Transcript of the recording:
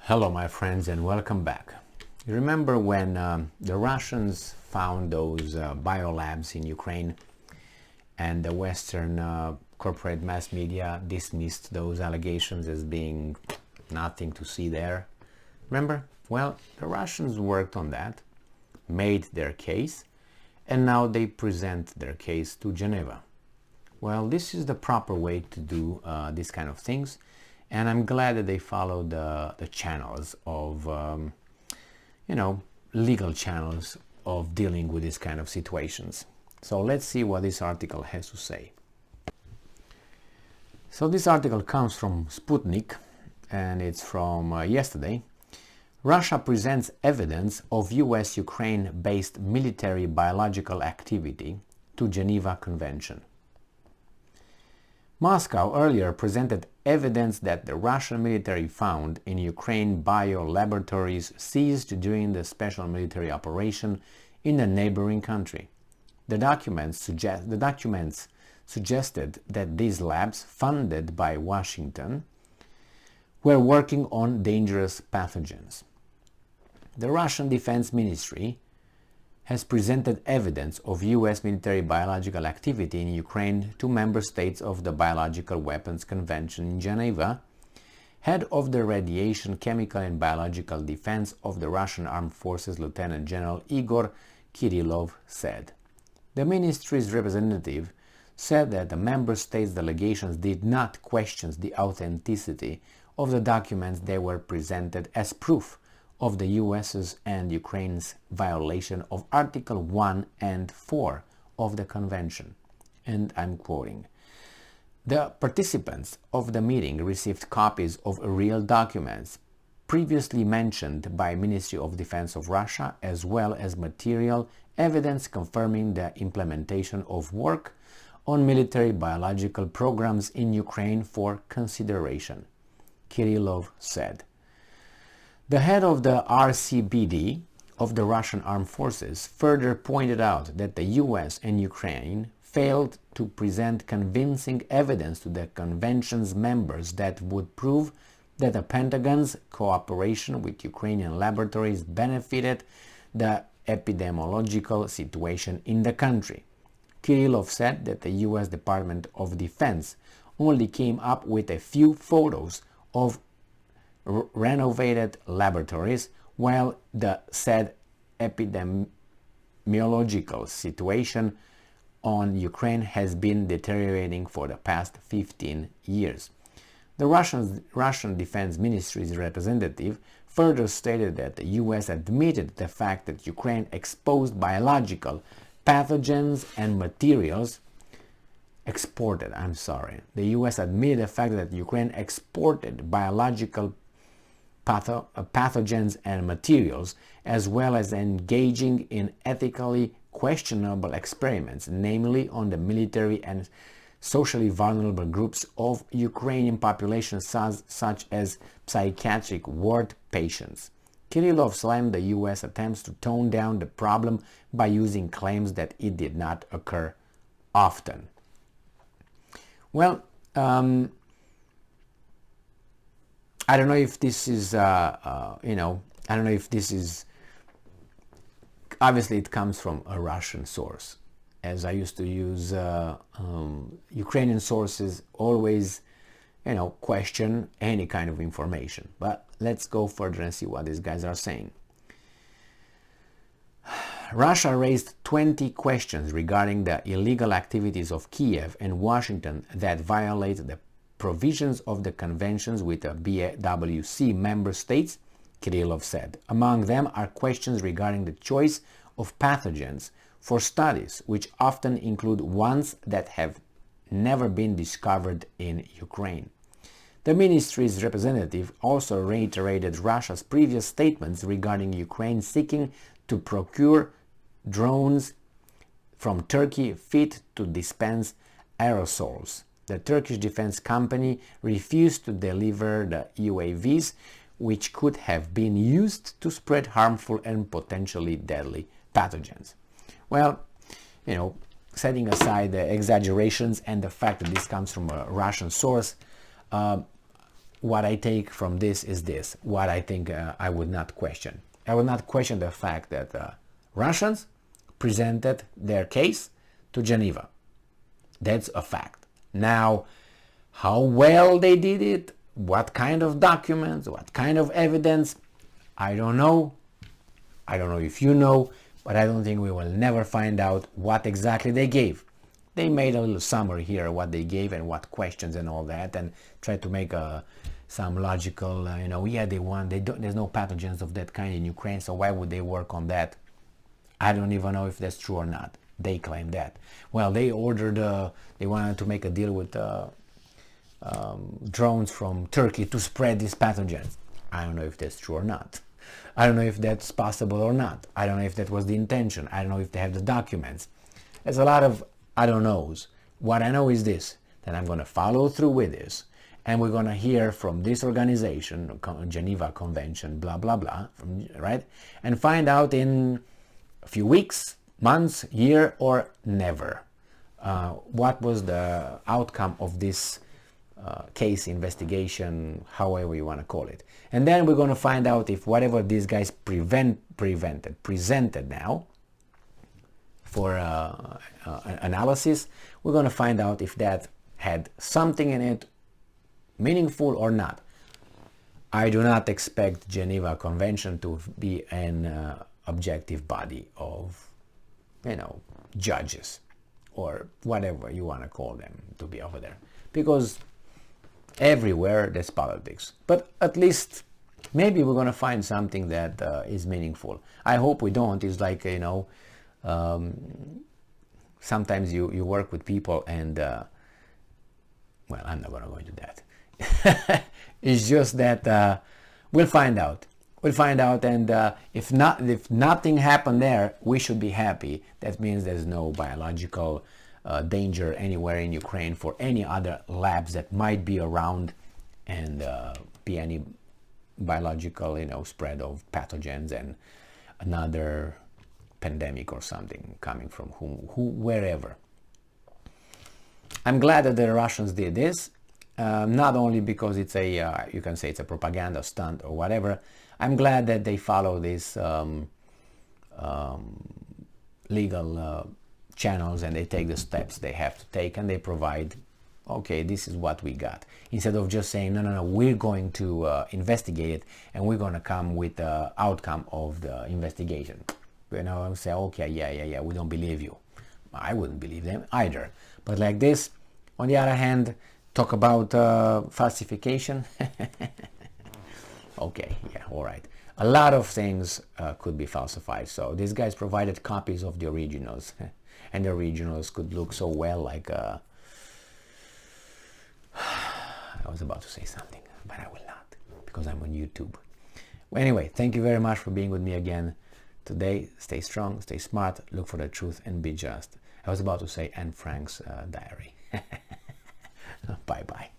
Hello my friends and welcome back. You remember when the Russians found those biolabs in Ukraine and the Western corporate mass media dismissed those allegations as being nothing to see there? Remember? Well, the Russians worked on that, made their case, and now they present their case to Geneva. Well, this is the proper way to do these kind of things. And I'm glad that they followed the channels of, legal channels of dealing with these kind of situations. So let's see what this article has to say. So this article comes from Sputnik, and it's from yesterday. Russia presents evidence of US-Ukraine-based military biological activity to Geneva Convention. Moscow earlier presented evidence that the Russian military found in Ukraine bio-laboratories seized during the special military operation in the neighboring country. The documents suggested that these labs, funded by Washington, were working on dangerous pathogens. The Russian Defense Ministry has presented evidence of U.S. military biological activity in Ukraine to member states of the Biological Weapons Convention in Geneva. Head of the Radiation, Chemical and Biological Defense of the Russian Armed Forces, Lieutenant General Igor Kirillov, said. The ministry's representative said that the member states' delegations did not question the authenticity of the documents. They were presented as proof of the US's and Ukraine's violation of Article 1 and 4 of the Convention. And I'm quoting, "The participants of the meeting received copies of real documents previously mentioned by Ministry of Defense of Russia, as well as material evidence confirming the implementation of work on military biological programs in Ukraine for consideration," Kirillov said. The head of the RCBD of the Russian Armed Forces further pointed out that the US and Ukraine failed to present convincing evidence to the convention's members that would prove that the Pentagon's cooperation with Ukrainian laboratories benefited the epidemiological situation in the country. Kirillov said that the US Department of Defense only came up with a few photos of renovated laboratories, while the said epidemiological situation on Ukraine has been deteriorating for the past 15 years. The Russian Defense Ministry's representative further stated that the US admitted the fact that Ukraine exposed biological pathogens and materials The US admitted the fact that Ukraine exported biological pathogens and materials, as well as engaging in ethically questionable experiments, namely on the military and socially vulnerable groups of Ukrainian population such as psychiatric ward patients. Kirillov slammed the US attempts to tone down the problem by using claims that it did not occur often. Well, I don't know if this is, obviously it comes from a Russian source, as I used to use Ukrainian sources always, question any kind of information. But let's go further and see what these guys are saying. Russia raised 20 questions regarding the illegal activities of Kiev and Washington that violate the provisions of the conventions with the BWC member states, Kirillov said. Among them are questions regarding the choice of pathogens for studies, which often include ones that have never been discovered in Ukraine. The ministry's representative also reiterated Russia's previous statements regarding Ukraine seeking to procure drones from Turkey fit to dispense aerosols. The Turkish defense company refused to deliver the UAVs, which could have been used to spread harmful and potentially deadly pathogens. Well, setting aside the exaggerations and the fact that this comes from a Russian source, what I take from this is this, what I think I would not question. I would not question the fact that Russians presented their case to Geneva. That's a fact. Now, how well they did it, what kind of documents, what kind of evidence, I don't know. I don't know if you know, but I don't think we will never find out what exactly they gave. They made a little summary here, what they gave and what questions and all that, and tried to make some logical, yeah, there's no pathogens of that kind in Ukraine, so why would they work on that? I don't even know if that's true or not. They claim that. Well, they wanted to make a deal with drones from Turkey to spread these pathogens. I don't know if that's true or not. I don't know if that's possible or not. I don't know if that was the intention. I don't know if they have the documents. There's a lot of I don't knows. What I know is this, that I'm going to follow through with this, and we're going to hear from this organization, Geneva Convention, blah, blah, blah, right? And find out in a few weeks, months, year, or never, what was the outcome of this case, investigation, however you want to call it. And then we're going to find out if whatever these guys presented now for analysis, we're going to find out if that had something in it meaningful or not. I do not expect Geneva Convention to be an objective body of, judges or whatever you want to call them to be over there, because everywhere there's politics. But at least maybe we're going to find something that is meaningful. I hope we don't. It's like, sometimes you work with people and, well, I'm not going to go into that. It's just that we'll find out. We'll find out, and if nothing happened there, we should be happy. That means there's no biological danger anywhere in Ukraine for any other labs that might be around, and be any biological, spread of pathogens and another pandemic or something coming from wherever. I'm glad that the Russians did this, not only because it's you can say it's a propaganda stunt or whatever. I'm glad that they follow these legal channels, and they take the steps they have to take, and they provide, okay, this is what we got, instead of just saying no, we're going to investigate it, and we're going to come with the outcome of the investigation. Say, okay, yeah, we don't believe you. I wouldn't believe them either. But like this, on the other hand, talk about falsification. Okay, yeah, all right. A lot of things could be falsified. So these guys provided copies of the originals, and the originals could look so well like I was about to say something, but I will not, because I'm on YouTube. Well, anyway, thank you very much for being with me again today. Stay strong, stay smart, look for the truth, and be just. I was about to say Anne Frank's diary. Bye-bye.